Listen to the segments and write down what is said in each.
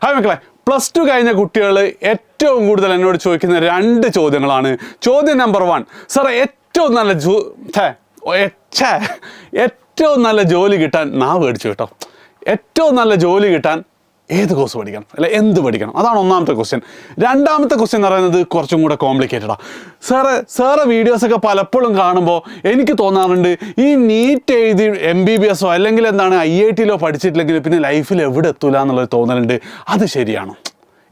Hi മക്കളെ, +2 കഴിഞ്ഞ കുട്ടികൾ ഏറ്റവും കൂടുതൽ എന്നോട് ചോദിക്കുന്ന 2 ചോദ്യങ്ങളാണ്. ചോദ്യം നമ്പർ 1, സാറേ ഏറ്റവും നല്ല ജോലി കിട്ടാൻ മേടിച്ചു കേട്ടോ, ഏറ്റവും നല്ല ജോലി കിട്ടാൻ ഏത് കോഴ്സ് പഠിക്കണം, അല്ലെ എന്ത് പഠിക്കണം? അതാണ് ഒന്നാമത്തെ ക്വസ്റ്റ്യൻ. രണ്ടാമത്തെ ക്വസ്റ്റ്യൻ എന്ന് പറയുന്നത് കുറച്ചും കൂടെ കോംപ്ലിക്കേറ്റഡാണ്. സാറ് വീഡിയോസൊക്കെ പലപ്പോഴും കാണുമ്പോൾ എനിക്ക് തോന്നാറുണ്ട്, ഈ നീറ്റ് എഴുതി MBBS അല്ലെങ്കിൽ IIT പഠിച്ചിട്ടില്ലെങ്കിൽ പിന്നെ ലൈഫിൽ എവിടെ എത്തൂല എന്നുള്ളൊരു തോന്നലുണ്ട്. അത് ശരിയാണോ?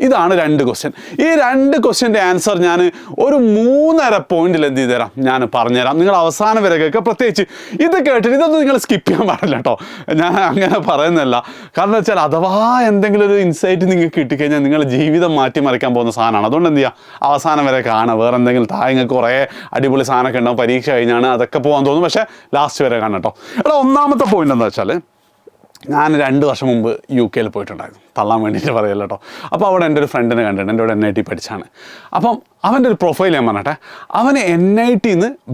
ഇതാണ് 2 ക്വസ്റ്റ്യൻ. ഈ 2 ക്വസ്റ്റ്യൻ്റെ ആൻസർ ഞാൻ ഒരു 3.5 പോയിന്റിൽ എന്ത് ചെയ്തു തരാം, ഞാൻ പറഞ്ഞുതരാം. നിങ്ങൾ അവസാനം വരെ കേൾക്കുക. പ്രത്യേകിച്ച് ഇത് കേട്ടിട്ട് ഇതൊന്നും നിങ്ങൾ സ്കിപ്പ് ചെയ്യാൻ പാടില്ല കേട്ടോ. ഞാൻ അങ്ങനെ പറയുന്നതല്ല. കാരണം വെച്ചാൽ അഥവാ എന്തെങ്കിലും ഒരു ഇൻസൈറ്റ് നിങ്ങൾക്ക് കിട്ടിക്കഴിഞ്ഞാൽ നിങ്ങളുടെ ജീവിതം മാറ്റിമറിക്കാൻ പോകുന്ന സാധനമാണ്. അതുകൊണ്ട് എന്ത് ചെയ്യുക, അവസാനം വരെ കാണുക. വേറെ എന്തെങ്കിലും നിങ്ങൾക്ക് കുറേ അടിപൊളി സാധനമൊക്കെ ഉണ്ടാവും, പരീക്ഷ കഴിഞ്ഞാണ് അതൊക്കെ പോകാൻ തോന്നും, പക്ഷേ ലാസ്റ്റ് വരെ കാണാം കേട്ടോ. ഒന്നാമത്തെ പോയിന്റ് എന്താ വെച്ചാൽ, ഞാൻ 2 വർഷം മുമ്പ് UK പോയിട്ടുണ്ടായിരുന്നു. തള്ളാൻ വേണ്ടിയിട്ട് പറയല്ലോ കേട്ടോ. അപ്പോൾ അവിടെ എൻ്റെ ഒരു ഫ്രണ്ടിനെ കണ്ടിട്ടുണ്ട്, എൻ്റെ കൂടെ NIT പഠിച്ചാണ്. അപ്പം അവൻ്റെ ഒരു പ്രൊഫൈൽ ഞാൻ പറഞ്ഞട്ടെ. അവന് NIT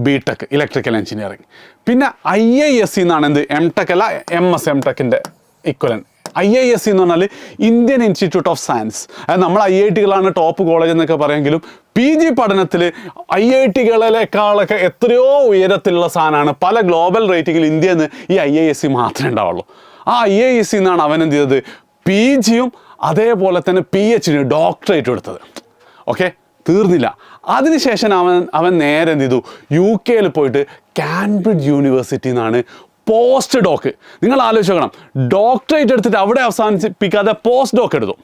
BTech ഇലക്ട്രിക്കൽ എഞ്ചിനീയറിങ്, പിന്നെ IISc എന്നാണ് MTech അല്ല MS MTechൻ്റെ ഇക്വലൻറ്റ്. IISc എന്ന് പറഞ്ഞാൽ ഇന്ത്യൻ ഇൻസ്റ്റിറ്റ്യൂട്ട് ഓഫ് സയൻസ്. നമ്മൾ IIT-കളാണ് ടോപ്പ് കോളേജ് എന്നൊക്കെ പറയുമെങ്കിലും PG പഠനത്തിൽ IIT-കളെക്കാളൊക്കെ എത്രയോ ഉയരത്തിലുള്ള സാധനമാണ്. പല ഗ്ലോബൽ റേറ്റിങ്ങിൽ ഇന്ത്യയിൽ നിന്ന് ഈ IISc മാത്രമേ ഉണ്ടാവുള്ളൂ. ആ IISc എന്നാണ് അവൻ എന്ത് ചെയ്തത്, PG-യും അതേപോലെ തന്നെ PhD ഡോക്ടറേറ്റ് എടുത്തത്. ഓക്കെ, തീർന്നില്ല. അതിനുശേഷം അവൻ നേരെ എന്ത് ചെയ്തു, UK പോയിട്ട് കാംബ്രിഡ്ജ് യൂണിവേഴ്സിറ്റിയിൽ നിന്നാണ് പോസ്റ്റ് ഡോക്ക്. നിങ്ങൾ ആലോചിക്കണം, ഡോക്ടറേറ്റ് എടുത്തിട്ട് അവിടെ അവസാനിപ്പിക്കാതെ പോസ്റ്റ് ഡോക്ക് എടുത്തു.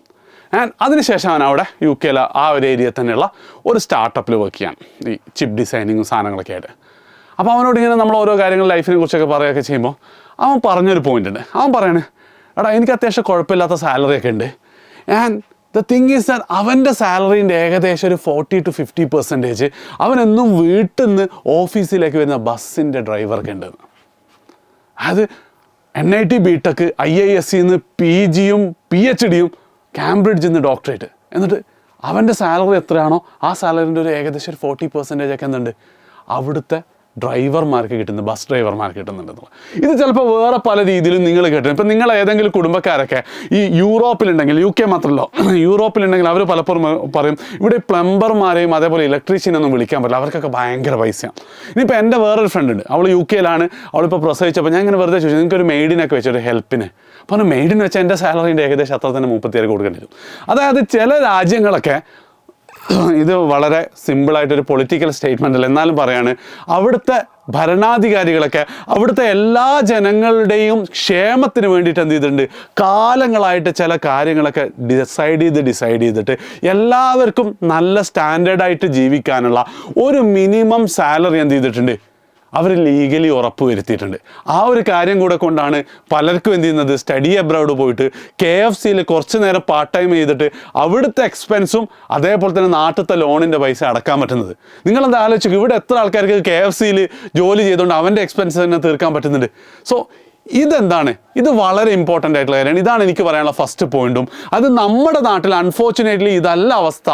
ആൻഡ് അതിനുശേഷം അവൻ അവിടെ UK ആ ഒരു ഏരിയയിൽ തന്നെയുള്ള ഒരു സ്റ്റാർട്ടപ്പിൽ വർക്ക് ചെയ്യാൻ, ഈ ചിപ്പ് ഡിസൈനിങ്ങും സാധനങ്ങളൊക്കെ ആയിട്ട്. അപ്പോൾ അവനോട് ഇങ്ങനെ നമ്മൾ ഓരോ കാര്യങ്ങൾ ലൈഫിനെ കുറിച്ചൊക്കെ പറയുകയൊക്കെ ചെയ്യുമ്പോൾ അവൻ പറഞ്ഞൊരു പോയിന്റ് ഉണ്ട്. അവൻ പറയാണ്, എടാ എനിക്ക് അത്യാവശ്യം കുഴപ്പമില്ലാത്ത സാലറി ഒക്കെ ഉണ്ട്. And the thing is that അവൻ്റെ സാലറീൻ്റെ ഏകദേശം ഒരു 40 to 50% അവനെന്നും വീട്ടിൽ നിന്ന് ഓഫീസിലേക്ക് വരുന്ന ബസ്സിൻ്റെ ഡ്രൈവർക്ക് ഉണ്ട്. അത് NIT BTech IISc PG-യും PhD-യും കാംബ്രിഡ്ജിൽ നിന്ന് ഡോക്ടറേറ്റ്. എന്നിട്ട് അവൻ്റെ സാലറി എത്രയാണോ ആ സാലറിൻ്റെ ഒരു ഏകദേശം ഒരു 40% ഒക്കെ എന്തുണ്ട് അവിടുത്തെ ഡ്രൈവർമാർക്ക് കിട്ടുന്നത്, ബസ് ഡ്രൈവർമാർക്ക് കിട്ടുന്നുണ്ടെന്നുള്ളത്. ഇത് ചിലപ്പോൾ വേറെ പല രീതിയിലും നിങ്ങൾ കേട്ടിട്ടുണ്ട്. ഇപ്പം നിങ്ങൾ ഏതെങ്കിലും കുടുംബക്കാരൊക്കെ ഈ യൂറോപ്പിലുണ്ടെങ്കിൽ, UK മാത്രമല്ല യൂറോപ്പിലുണ്ടെങ്കിൽ അവർ പലപ്പോഴും പറയും, ഇവിടെ പ്ലംബർമാരെയും അതേപോലെ ഇലക്ട്രീഷ്യനൊന്നും വിളിക്കാൻ പറ്റില്ല, അവർക്കൊക്കെ ഭയങ്കര പൈസയാണ്. ഇനിയിപ്പോൾ എൻ്റെ വേറൊരു ഫ്രണ്ട് ഉണ്ട്, അവൾ UK അവളിപ്പോൾ പ്രസവിച്ചപ്പോൾ ഞാൻ ഇങ്ങനെ വെറുതെ ചോദിച്ചു, നിങ്ങൾക്കൊരു മെയ്ഡിനൊക്കെ വെച്ചൊരു ഹെൽപ്പിന്. അപ്പോൾ മെയ്ഡിന് വെച്ചാൽ എൻ്റെ സാലറീൻ്റെ ഏകദേശം അത്ര തന്നെ 36 കൊടുക്കേണ്ടി വരും. അതായത് ചില രാജ്യങ്ങളൊക്കെ, ഇത് വളരെ സിമ്പിളായിട്ടൊരു പൊളിറ്റിക്കൽ സ്റ്റേറ്റ്മെൻ്റ് അല്ല, എന്നാലും പറയാണ്, അവിടുത്തെ ഭരണാധികാരികളൊക്കെ അവിടുത്തെ എല്ലാ ജനങ്ങളുടെയും ക്ഷേമത്തിന് വേണ്ടിയിട്ട് എന്ത് ചെയ്തിട്ടുണ്ട്, കാലങ്ങളായിട്ട് ചില കാര്യങ്ങളൊക്കെ ഡിസൈഡ് ചെയ്തിട്ട് എല്ലാവർക്കും നല്ല സ്റ്റാൻഡേർഡായിട്ട് ജീവിക്കാനുള്ള ഒരു മിനിമം സാലറി എന്ത് ചെയ്തിട്ടുണ്ട്, അവർ ലീഗലി ഉറപ്പ് വരുത്തിയിട്ടുണ്ട്. ആ ഒരു കാര്യം കൂടെ കൊണ്ടാണ് പലർക്കും എന്ത് ചെയ്യുന്നത്, സ്റ്റഡി അബ്രോഡ് പോയിട്ട് KFC-യിൽ കുറച്ച് നേരം പാർട്ട് ടൈം ചെയ്തിട്ട് അവിടുത്തെ എക്സ്പെൻസും അതേപോലെ തന്നെ നാട്ടിലത്തെ ലോണിൻ്റെ പൈസ അടക്കാൻ പറ്റുന്നത്. നിങ്ങളെന്താ ആലോചിക്കും, ഇവിടെ എത്ര ആൾക്കാർക്ക് KFC-യിൽ ജോലി ചെയ്തുകൊണ്ട് അവൻ്റെ എക്സ്പെൻസ് തന്നെ തീർക്കാൻ പറ്റുന്നുണ്ട്. സോ ഇതെന്താണ്, ഇത് വളരെ ഇമ്പോർട്ടൻ്റ് ആയിട്ടുള്ള കാര്യമാണ്. ഇതാണ് എനിക്ക് പറയാനുള്ള ഫസ്റ്റ് പോയിന്റും. അത് നമ്മുടെ നാട്ടിൽ അൺഫോർച്ചുനേറ്റ്ലി ഇതല്ല അവസ്ഥ.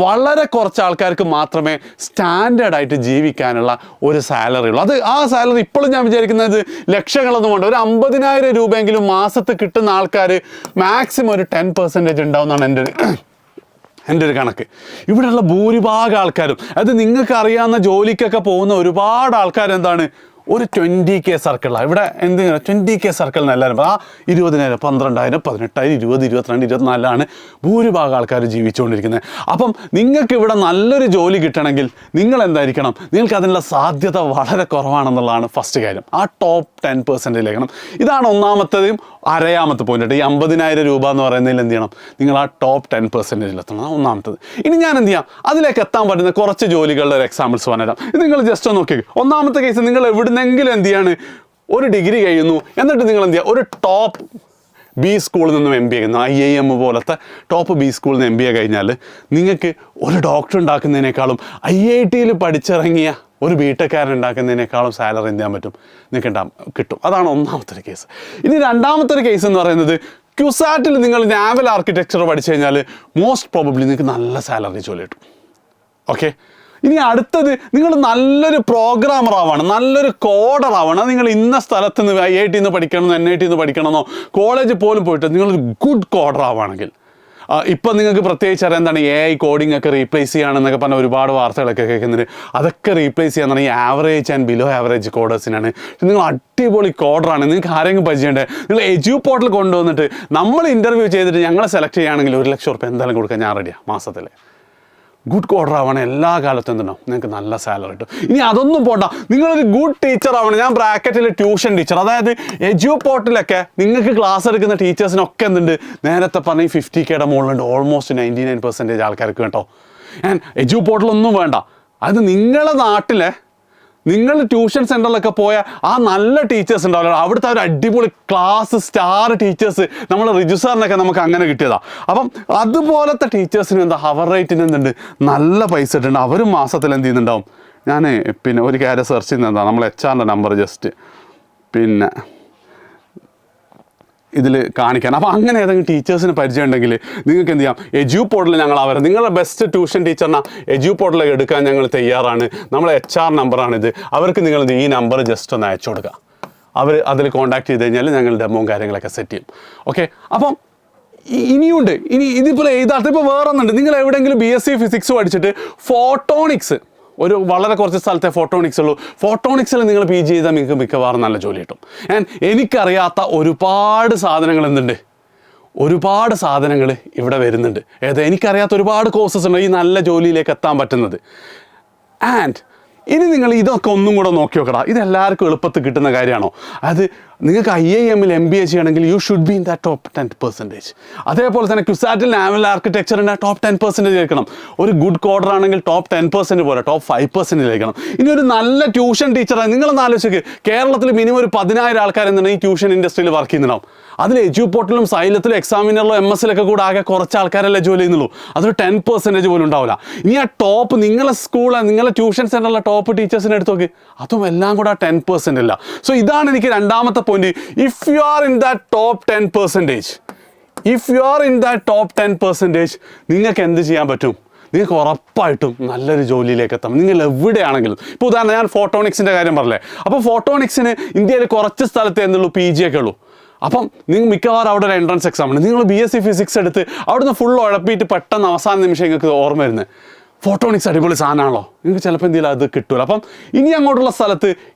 വളരെ കുറച്ച് ആൾക്കാർക്ക് മാത്രമേ സ്റ്റാൻഡേർഡായിട്ട് ജീവിക്കാനുള്ള ഒരു സാലറി ഉള്ളൂ. ആ സാലറി ഇപ്പോഴും ഞാൻ വിചാരിക്കുന്നത് ലക്ഷങ്ങളൊന്നും കൊണ്ട് ഒരു 50,000 രൂപയെങ്കിലും മാസത്തിൽ കിട്ടുന്ന ആൾക്കാർ മാക്സിമം ഒരു 10% ഉണ്ടാവുമെന്നാണ് എൻ്റെ ഒരു കണക്ക്. ഇവിടെയുള്ള ഭൂരിഭാഗം ആൾക്കാരും, അത് നിങ്ങൾക്ക് അറിയാവുന്ന ജോലിക്കൊക്കെ പോകുന്ന ഒരുപാട് ആൾക്കാർ എന്താണ്, ഒരു 20K സർക്കിളാണ്. ഇവിടെ എന്തിനാ 20K സർക്കിൾ എന്നെല്ലാവരും ആ 20,000, 12,000, 18,000, 20, 22, 24 ഭൂരിഭാഗം ആൾക്കാർ ജീവിച്ചുകൊണ്ടിരിക്കുന്നത്. അപ്പം നിങ്ങൾക്ക് ഇവിടെ നല്ലൊരു ജോലി കിട്ടണമെങ്കിൽ നിങ്ങൾ എന്തായിരിക്കണം, നിങ്ങൾക്ക് അതിനുള്ള സാധ്യത വളരെ കുറവാണെന്നുള്ളതാണ് ഫസ്റ്റ് കാര്യം. ആ ടോപ്പ് 10%ലേക്കണം. ഇതാണ് ഒന്നാമത്തേതും അരയാമത്തെ പോയിന്റ്. ഈ 50,000 രൂപ എന്ന് പറയുന്നതിൽ എന്ത് ചെയ്യണം, നിങ്ങൾ ആ ടോപ്പ് 10%-ൽ എത്തണം. ഒന്നാമത്തത്. ഇനി ഞാൻ എന്ത് ചെയ്യാം, അതിലേക്ക് എത്താൻ പറ്റുന്ന കുറച്ച് ജോലികളുടെ ഒരു എക്സാമ്പിൾസ് പറഞ്ഞുതരാം. ഇത് നിങ്ങൾ ജസ്റ്റ് ഒന്ന് നോക്കി. ഒന്നാമത്തെ കേസ്, നിങ്ങൾ എവിടുന്നെങ്കിലും എന്ത് ചെയ്യാണ്, ഒരു ഡിഗ്രി കഴിയുന്നു, എന്നിട്ട് നിങ്ങൾ എന്ത് ചെയ്യുക, ഒരു ടോപ്പ് B സ്കൂളിൽ നിന്നും MBA കഴിയുന്നു, IIM പോലത്തെ ടോപ്പ് B സ്കൂളിൽ നിന്ന് MBA കഴിഞ്ഞാൽ നിങ്ങൾക്ക് ഒരു ഡോക്ടർ ഉണ്ടാക്കുന്നതിനേക്കാളും IIT-യിൽ പഠിച്ചിറങ്ങിയ ഒരു ബിടെക്കാരൻ ഉണ്ടാക്കുന്നതിനേക്കാളും സാലറി എന്ത് ചെയ്യാൻ പറ്റും, നിങ്ങൾക്ക് കിട്ടും. അതാണ് ഒന്നാമത്തെ ഒരു കേസ്. ഇനി രണ്ടാമത്തെ ഒരു കേസ് എന്ന് പറയുന്നത്, ക്യുസാറ്റിൽ നിങ്ങൾ നാവൽ ആർക്കിടെക്ചർ പഠിച്ചു കഴിഞ്ഞാൽ മോസ്റ്റ് പ്രോബബ്ലി നിങ്ങൾക്ക് നല്ല സാലറി ജോലി കിട്ടും. ഓക്കെ, ഇനി അടുത്തത്, നിങ്ങൾ നല്ലൊരു പ്രോഗ്രാമർ ആവാണ്, നല്ലൊരു കോഡർ ആവണം. നിങ്ങൾ ഇന്ന സ്ഥലത്ത് നിന്ന് IIT-ന്ന് പഠിക്കണമെന്നോ NIT-ന്ന് പഠിക്കണമെന്നോ കോളേജിൽ പോലും പോയിട്ട് നിങ്ങളൊരു ഗുഡ് കോഡർ ആവുകയാണെങ്കിൽ ഇപ്പം നിങ്ങൾക്ക് പ്രത്യേകിച്ച് അറിയാം എന്താണ് AI കോഡിംഗ് ഒക്കെ റീപ്ലേസ് ചെയ്യുകയാണെന്നൊക്കെ പറഞ്ഞ ഒരുപാട് വാർത്തകളൊക്കെ കേൾക്കുന്നുണ്ട്. അതൊക്കെ റീപ്ലേസ് ചെയ്യാന്ന് പറഞ്ഞാൽ ആവറേജ് ആൻഡ് ബിലോ ആവറേജ് കോഡേഴ്സിനാണ്. നിങ്ങൾ അടിപൊളി കോഡറാണ്, നിങ്ങൾക്ക് ആരെങ്കിലും പരിചയമുണ്ട്, നിങ്ങൾ എജു പോർട്ടൽ കൊണ്ടുവന്നിട്ട് നമ്മൾ ഇൻ്റർവ്യൂ ചെയ്തിട്ട് ഞങ്ങളെ സെലക്ട് ചെയ്യുകയാണെങ്കിൽ 1 ലക്ഷം റുപ്യ എന്തായാലും കൊടുക്കാൻ ഞാൻ റെഡിയാണ് മാസത്തിൽ. ഗുഡ് കോഡർ ആവണം, എല്ലാ കാലത്തും എന്തുണ്ടാവും നിങ്ങൾക്ക് നല്ല സാലറി കിട്ടും. ഇനി അതൊന്നും പോണ്ട, നിങ്ങളൊരു ഗുഡ് ടീച്ചർ ആവണം. ഞാൻ ബ്രാക്കറ്റിൽ ട്യൂഷൻ ടീച്ചർ, അതായത് എജു പോർട്ടലൊക്കെ നിങ്ങൾക്ക് ക്ലാസ് എടുക്കുന്ന ടീച്ചേഴ്സിനൊക്കെ എന്തുണ്ട്, നേരത്തെ പറഞ്ഞ 50K മുകളിലുണ്ട്, ഓൾമോസ്റ്റ് 99% ആൾക്കാർക്ക് കേട്ടോ. ആൻഡ് എജു പോർട്ടലൊന്നും വേണ്ട, അത് നിങ്ങളെ നാട്ടിലെ നിങ്ങൾ ട്യൂഷൻ സെൻ്ററിലൊക്കെ പോയ ആ നല്ല ടീച്ചേഴ്സ് ഉണ്ടാവില്ല, അവിടുത്തെ ഒരു അടിപൊളി ക്ലാസ് സ്റ്റാർ ടീച്ചേഴ്സ്, നമ്മൾ റിജു സാറിനൊക്കെ നമുക്ക് അങ്ങനെ കിട്ടിയതാണ്. അപ്പം അതുപോലത്തെ ടീച്ചേഴ്സിന് എന്താ ഹവർ റേറ്റിന് എന്തുണ്ട്, നല്ല പൈസ ഇട്ടുണ്ട്. അവരും മാസത്തിൽ എന്ത് ചെയ്യുന്നുണ്ടാവും. ഞാൻ പിന്നെ ഒരു കാര്യം സെർച്ച് ചെയ്യുന്നത് എന്താ, നമ്മൾ HR നമ്പർ ജസ്റ്റ് പിന്നെ ഇതിൽ കാണിക്കാൻ. അപ്പോൾ അങ്ങനെ ഏതെങ്കിലും ടീച്ചേഴ്സിന് പരിചയം ഉണ്ടെങ്കിൽ നിങ്ങൾക്ക് എന്ത് ചെയ്യാം, എജു പോർട്ടൽ ഞങ്ങൾ നിങ്ങളുടെ ബെസ്റ്റ് ട്യൂഷൻ ടീച്ചറിനെ എജു പോർട്ടലിൽ എടുക്കാൻ ഞങ്ങൾ തയ്യാറാണ്. നമ്മളെ HR നമ്പറാണിത്. അവർക്ക് നിങ്ങൾ ഈ നമ്പർ ജസ്റ്റ് ഒന്ന് അയച്ചു കൊടുക്കുക. അവർ അതിൽ കോൺടാക്ട് ചെയ്ത് കഴിഞ്ഞാൽ ഞങ്ങൾ ഡെമോയും കാര്യങ്ങളൊക്കെ സെറ്റ് ചെയ്യും. ഓക്കെ, അപ്പം ഇനിയുണ്ട്. ഇനി ഇതിപ്പോൾ എഴുതാത്ത ഇപ്പോൾ വേറെ ഒന്നുണ്ട്. നിങ്ങൾ എവിടെയെങ്കിലും BSc ഫിസിക്സ് പഠിച്ചിട്ട് ഫോട്ടോണിക്സ്, ഒരു വളരെ കുറച്ച് സ്ഥലത്തെ ഫോട്ടോണിക്സ് ഉള്ളൂ, ഫോട്ടോണിക്സിൽ നിങ്ങൾ PG ചെയ്താൽ നിങ്ങൾക്ക് മിക്കവാറും നല്ല ജോലി കിട്ടും. ആൻഡ് എനിക്കറിയാത്ത ഒരുപാട് സാധനങ്ങൾ എന്തുണ്ട്, ഒരുപാട് സാധനങ്ങൾ ഇവിടെ വരുന്നുണ്ട്. എനിക്കറിയാത്ത ഒരുപാട് കോഴ്സസ് ഉണ്ട് ഈ നല്ല ജോലിയിലേക്ക് എത്താൻ പറ്റുന്നത്. ആൻഡ് ഇനി നിങ്ങൾ ഇതൊക്കെ ഒന്നും കൂടെ നോക്കി നോക്കടാ, ഇതെല്ലാവർക്കും എളുപ്പത്തിൽ കിട്ടുന്ന കാര്യമാണോ? അത് നിങ്ങൾക്ക് IIM-ൽ MBA ചെയ്യണമെങ്കിൽ you should be in the top 10%. അതേപോലെ തന്നെ ക്യുസാറ്റിൽ നാവൽ ആർക്കിടെക്ചറിൻ്റെ ടോപ്പ് 10% കേൾക്കണം. ഒരു ഗുഡ് കോഡർ ആണെങ്കിൽ ടോപ്പ് 10% പോലെ ടോപ്പ് 5% കേൾക്കണം. ഇനി ഒരു നല്ല ട്യൂഷൻ ടീച്ചറാണ്, നിങ്ങളൊന്ന് ആലോചിക്ക്, കേരളത്തിൽ മിനിമം ഒരു 10,000 ആൾക്കാർ എന്താണ് ഈ ട്യൂഷൻ ഇൻഡസ്ട്രിയിൽ വർക്ക് ചെയ്യുന്നുണ്ടാവും. അതിൽ എജു പോർട്ടലും സൈലത്തിലും എക്സാമിനറിലും MS-ലൊക്കെ കൂടെ ആകെ കുറച്ച് ആൾക്കാരല്ലേ ജോലി ചെയ്യുന്നുള്ളൂ. അതൊരു 10% പോലും ഉണ്ടാവില്ല. ഇനി ആ ടോപ്പ് നിങ്ങളെ സ്കൂളിൽ നിങ്ങളെ ട്യൂഷൻ സെൻ്ററിലെ ടോപ്പ് ടീച്ചേഴ്സിനെ എടുത്ത് നോക്കി, അതും എല്ലാം കൂടെ ആ 10% ഇല്ല. സോ ഇതാണ് എനിക്ക് രണ്ടാമത്തെ point. If you are in that top 10%, if you are in that top 10%, നിങ്ങൾക്ക് എന്ത് ചെയ്യാൻ പറ്റും? നിങ്ങൾക്ക് ഉറപ്പായിട്ടും നല്ലൊരു ജോലിയിലേക്ക് എത്താം, നിങ്ങൾ എവിടെയാണെങ്കിലും. ഇപ്പോൾ ഉദാഹരണം ഞാൻ ഫോട്ടോണിക്സിൻ്റെ കാര്യം പറഞ്ഞേ. അപ്പോൾ ഫോട്ടോണിക്സിന് ഇന്ത്യയിൽ കുറച്ച് സ്ഥലത്തേ എന്തുള്ളൂ PG ഒക്കെ ഉള്ളൂ. അപ്പം നിങ്ങൾ മിക്കവാറും അവിടെ ഒരു എൻട്രൻസ് എക്സാം ഉണ്ട്. നിങ്ങൾ BSc ഫിസിക്സ് എടുത്ത് അവിടുന്ന് ഫുൾ ഉഴപ്പിയിട്ട് പെട്ടെന്ന് അവസാന നിമിഷം നിങ്ങൾക്ക് ഓർമ്മ വരുന്നത് ഫോട്ടോണിക്സ് അടിപൊളി സാധനമാണല്ലോ, നിങ്ങൾക്ക് ചിലപ്പോൾ എന്തെങ്കിലും അത് കിട്ടുമല്ലോ. അപ്പം ഇനി അങ്ങോട്ടുള്ള സ്ഥലത്ത്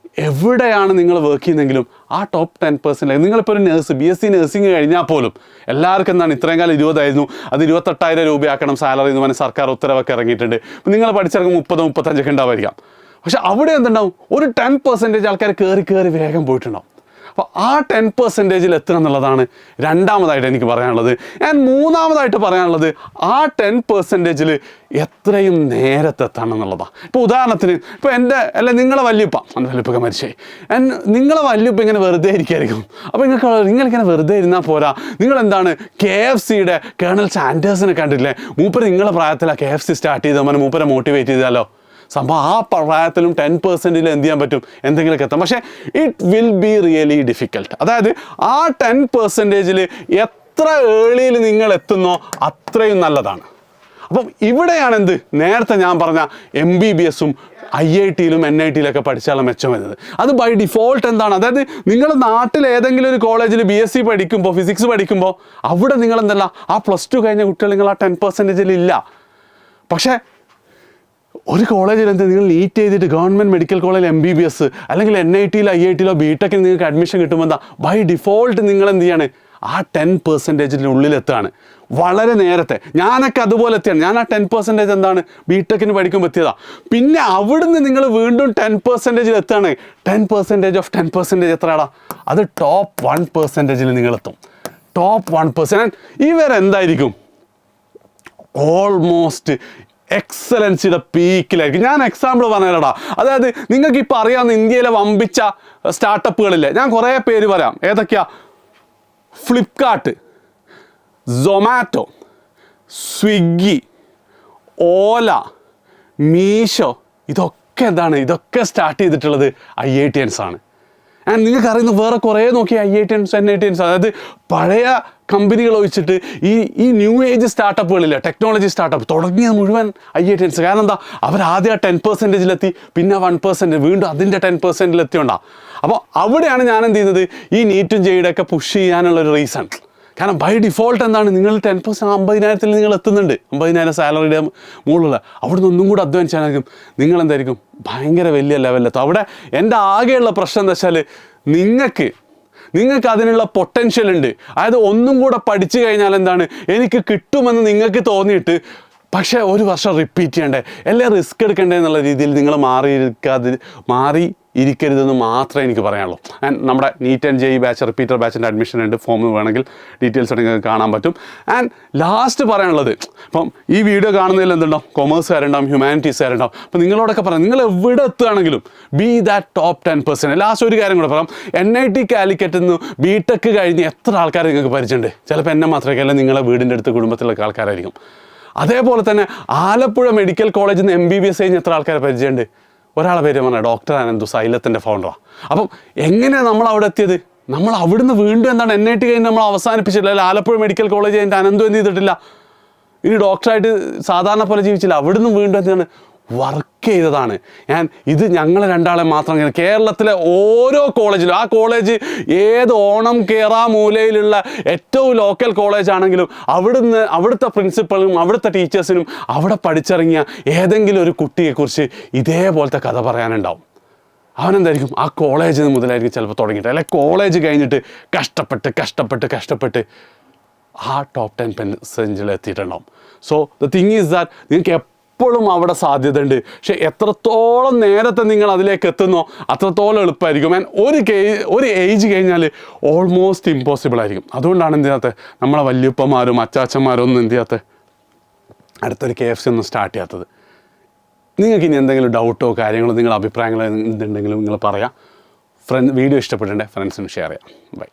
എവിടെയാണ് നിങ്ങൾ വർക്ക് ചെയ്യുന്നതെങ്കിലും ആ ടോപ്പ് 10%, നിങ്ങളിപ്പോൾ ഒരു BSc നഴ്സിംഗ് കഴിഞ്ഞാൽ പോലും എല്ലാവർക്കും എന്താണ് ഇത്രയും കാലം 20,000 അത് 28,000 രൂപയാക്കണം സാലറി എന്ന് പറഞ്ഞ് സർക്കാർ ഉത്തരവൊക്കെ ഇറങ്ങിയിട്ടുണ്ട്. ഇപ്പം നിങ്ങൾ പഠിച്ചിറങ്ങും 30-35 ഒക്കെ ഉണ്ടാവായിരിക്കാം. പക്ഷെ അവിടെ എന്തുണ്ടാവും, ഒരു 10% ആൾക്കാർ കയറി വേഗം പോയിട്ടുണ്ടാവും. അപ്പോൾ ആ 10%-ൽ എത്തുക എന്നുള്ളതാണ് രണ്ടാമതായിട്ട് എനിക്ക് പറയാനുള്ളത്. ആൻഡ് മൂന്നാമതായിട്ട് പറയാനുള്ളത് ആ 10%-ൽ എത്രയും നേരത്തെ എത്തണം എന്നുള്ളതാണ്. ഇപ്പോൾ ഉദാഹരണത്തിന് ഇപ്പോൾ നിങ്ങളെ വല്യുപ്പൊക്കെ മരിച്ചേ, നിങ്ങളെ വല്യുപ്പ ഇങ്ങനെ വെറുതെ ഇരിക്കുകയായിരിക്കും. അപ്പോൾ നിങ്ങളിങ്ങനെ വെറുതെ ഇരുന്നാൽ പോരാ, നിങ്ങളെന്താണ് KFCയുടെ കേണൽ സാൻഡേഴ്സിനെ കണ്ടില്ലേ, മൂപ്പര് നിങ്ങളെ പ്രായത്തിലാണ് KFC സ്റ്റാർട്ട് ചെയ്ത് മൂപ്പരെ മോട്ടിവേറ്റ് ചെയ്താലോ സംഭവം ആ പ്രായത്തിലും 10%-ൽ എന്ത് ചെയ്യാൻ പറ്റും, എന്തെങ്കിലുമൊക്കെ എത്താം. പക്ഷേ it will be really difficult. അതായത് ആ 10%-ൽ എത്ര ഏർലിയിൽ നിങ്ങൾ എത്തുന്നോ അത്രയും നല്ലതാണ്. അപ്പം ഇവിടെയാണ് എന്ത് നേരത്തെ ഞാൻ പറഞ്ഞ MBBS-ഉം IIT-ലും NIT-ലൊക്കെ പഠിച്ചാലും മെച്ചം വരുന്നത്. അത് ബൈ ഡിഫോൾട്ട് എന്താണ്, അതായത് നിങ്ങൾ നാട്ടിൽ ഏതെങ്കിലും ഒരു കോളേജിൽ BSc പഠിക്കുമ്പോൾ ഫിസിക്സ് പഠിക്കുമ്പോൾ അവിടെ നിങ്ങളെന്തല്ല ആ +2 കഴിഞ്ഞ കുട്ടികൾ നിങ്ങൾ ആ 10%-ൽ ഇല്ല. പക്ഷേ ഒരു കോളേജിൽ നിങ്ങൾ നീറ്റ് ചെയ്തിട്ട് ഗവൺമെൻറ് മെഡിക്കൽ കോളേജിൽ MBBS അല്ലെങ്കിൽ NIT-ലോ IIT-ലോ BTech-ന് നിങ്ങൾക്ക് അഡ്മിഷൻ കിട്ടുമ്പോൾ എന്താ ബൈ ഡിഫോൾട്ട് നിങ്ങൾ എന്ത് ചെയ്യാണ്, ആ 10%-ൻ്റെ ഉള്ളിലെത്താണ് വളരെ നേരത്തെ. ഞാനൊക്കെ അതുപോലെ എത്തിയാണ്. ഞാൻ ആ 10% എന്താണ് BTech-ന് പഠിക്കുമ്പോൾ എത്തിയതാണ്. പിന്നെ അവിടുന്ന് നിങ്ങൾ വീണ്ടും 10%-ൽ എത്തുകയാണ്. 10% ഓഫ് 10% എത്രയാടാ, അത് ടോപ്പ് 1%-ൽ നിങ്ങളെത്തും. ടോപ്പ് 1%. ഇവരെന്തായിരിക്കും ഓൾമോസ്റ്റ് എക്സലൻസിയുടെ പീക്കിലായിരിക്കും. ഞാൻ എക്സാമ്പിൾ പറഞ്ഞുതരാടാ. അതായത് നിങ്ങൾക്ക് ഇപ്പോൾ അറിയാവുന്ന ഇന്ത്യയിലെ വമ്പിച്ച സ്റ്റാർട്ടപ്പുകളില്ലേ, ഞാൻ കുറേ പേര് പറയാം. ഏതൊക്കെയാ? ഫ്ലിപ്കാർട്ട്, സൊമാറ്റോ, സ്വിഗ്ഗി, ഓല, മീഷോ, ഇതൊക്കെ ഇതൊക്കെ സ്റ്റാർട്ട് ചെയ്തിട്ടുള്ളത് IITians ആണ്. ആൻഡ് നിങ്ങൾക്ക് അറിയുന്ന വേറെ കുറേ നോക്കിയ IITians NITians, അതായത് പഴയ കമ്പനികൾ ഒഴിച്ചിട്ട് ഈ ന്യൂ ഏജ് സ്റ്റാർട്ടപ്പുകളില്ലേ, ടെക്നോളജി സ്റ്റാർട്ടപ്പ് തുടങ്ങിയത് മുഴുവൻ IITians. കാരണം എന്താ, അവരാദ്യം ആ 10%-ലെത്തി, പിന്നെ 1%, വീണ്ടും അതിൻ്റെ 10%-ലെത്തിയോണ്ടാ. അപ്പോൾ അവിടെയാണ് ഞാൻ എന്ത് ചെയ്യുന്നത്, ഈ നീറ്റും JEE-യുടെയൊക്കെ പുഷ് ചെയ്യാനുള്ളൊരു റീസൺ. കാരണം ബൈ ഡിഫോൾട്ട് എന്താണ്, നിങ്ങൾ 10% 50,000 നിങ്ങൾ എത്തുന്നുണ്ട്, 50,000 സാലറിയുടെ മുകളിലുള്ള. അവിടെ നിന്ന് ഒന്നും കൂടെ അധ്വാനിച്ചാലും നിങ്ങൾ എന്തായിരിക്കും ഭയങ്കര വലിയ ലെവലിലെത്തും. അവിടെ എൻ്റെ ആകെയുള്ള പ്രശ്നം എന്താ വെച്ചാൽ നിങ്ങൾക്ക് അതിനുള്ള പൊട്ടൻഷ്യൽ ഉണ്ട്. അതായത് ഒന്നും കൂടെ പഠിച്ചു കഴിഞ്ഞാൽ എന്താണ് എനിക്ക് കിട്ടുമെന്ന് നിങ്ങൾക്ക് തോന്നിയിട്ട് പക്ഷേ ഒരു വർഷം റിപ്പീറ്റ് ചെയ്യണ്ടേ, എല്ലാം റിസ്ക് എടുക്കണ്ടേ എന്നുള്ള രീതിയിൽ നിങ്ങൾ മാറി ഇരിക്കരുതെന്ന് മാത്രമേ എനിക്ക് പറയാനുള്ളൂ. ആൻഡ് നമ്മുടെ NEET and JEE batch repeater ബാച്ചിൻ്റെ അഡ്മിഷൻ ഉണ്ട്, ഫോം വേണമെങ്കിൽ ഡീറ്റെയിൽസ് ഉണ്ടെങ്കിൽ കാണാൻ പറ്റും. ആൻഡ് ലാസ്റ്റ് പറയാനുള്ളത്, ഇപ്പം ഈ വീഡിയോ കാണുന്നതിൽ എന്തുണ്ടാവും, കൊമേഴ്സുകാരുണ്ടാവും, ഹ്യൂമാനിറ്റീസുകാരുണ്ടാവും. അപ്പം നിങ്ങളോടൊക്കെ പറയാം, നിങ്ങൾ എവിടെ എത്തുകയാണെങ്കിലും ബി ദാറ്റ് ടോപ്പ് 10%. ലാസ്റ്റ് ഒരു കാര്യം കൂടെ പറയാം, NIT കാലിക്കറ്റിൽ നിന്ന് BTech കഴിഞ്ഞ് എത്ര ആൾക്കാർ നിങ്ങൾക്ക് പരിചയമുണ്ട്? ചിലപ്പോൾ എന്നെ മാത്രമേ അല്ല, നിങ്ങളെ വീടിൻ്റെ അടുത്ത് കുടുംബത്തിലുള്ള ആൾക്കാരായിരിക്കും. അതേപോലെ തന്നെ ആലപ്പുഴ മെഡിക്കൽ കോളേജിൽ നിന്ന് MBBS കഴിഞ്ഞ് എത്ര ആൾക്കാരെ പരിചയമുണ്ട്? ഒരാളെ പേര് പറഞ്ഞാൽ ഡോക്ടർ അനന്തു, സൈലത്തിൻ്റെ ഫൗണ്ടറാണ്. അപ്പം എങ്ങനെയാണ് നമ്മൾ അവിടെ എത്തിയത്? നമ്മൾ അവിടുന്ന് വീണ്ടും എന്താണ് NIT കഴിഞ്ഞ് നമ്മൾ അവസാനിപ്പിച്ചിട്ടില്ല. അല്ലെങ്കിൽ ആലപ്പുഴ മെഡിക്കൽ കോളേജ് കഴിഞ്ഞിട്ട് അനന്തു എന്ത് ചെയ്തിട്ടില്ല, ഇനി ഡോക്ടറായിട്ട് സാധാരണ പോലെ ജീവിച്ചില്ല. അവിടുന്ന് വീണ്ടും എന്താണ് വർക്ക് ചെയ്തതാണ്. ഇത് ഞങ്ങളെ രണ്ടാളെ മാത്രം, കേരളത്തിലെ ഓരോ കോളേജിലും, ആ കോളേജ് ഏത് ഓണം കേറാ മൂലയിലുള്ള ഏറ്റവും ലോക്കൽ കോളേജ് ആണെങ്കിലും അവിടുത്തെ പ്രിൻസിപ്പളും അവിടുത്തെ ടീച്ചേഴ്സിനും അവിടെ പഠിച്ചിറങ്ങിയ ഏതെങ്കിലും ഒരു കുട്ടിയെക്കുറിച്ച് ഇതേപോലത്തെ കഥ പറയാനുണ്ടാവും. അവനെന്തായിരിക്കും ആ കോളേജിൽ മുതലായിരിക്കും ചിലപ്പോൾ തുടങ്ങിയിട്ട്, അല്ലെങ്കിൽ കോളേജ് കഴിഞ്ഞിട്ട് കഷ്ടപ്പെട്ട് ആ ടോപ്പ് 10% എത്തിയിട്ടുണ്ടാവും. So the thing is that നിങ്ങൾക്ക് എപ്പോഴും അവിടെ സാധ്യത ഉണ്ട്. പക്ഷെ എത്രത്തോളം നേരത്തെ നിങ്ങൾ അതിലേക്ക് എത്തുന്നോ അത്രത്തോളം എളുപ്പമായിരിക്കും. ഒരു ഏജ് കഴിഞ്ഞാൽ ഓൾമോസ്റ്റ് ഇമ്പോസിബിൾ ആയിരിക്കും. അതുകൊണ്ടാണ് എന്ത് ചെയ്യാത്തത്, നമ്മളെ വല്യപ്പന്മാരും അച്ചാച്ചന്മാരും ഒന്നും എന്ത് ചെയ്യാത്തത്, അടുത്തൊരു KFC ഒന്നും സ്റ്റാർട്ട് ചെയ്യാത്തത്. നിങ്ങൾക്ക് ഇനി എന്തെങ്കിലും ഡൗട്ടോ കാര്യങ്ങളോ നിങ്ങളുടെ അഭിപ്രായങ്ങളോ എന്തുണ്ടെങ്കിലും നിങ്ങൾ പറയാം. വീഡിയോ ഇഷ്ടപ്പെട്ടിട്ടുണ്ടെങ്കിൽ ഫ്രണ്ട്സിന് ഷെയർ ചെയ്യാം. ബൈ.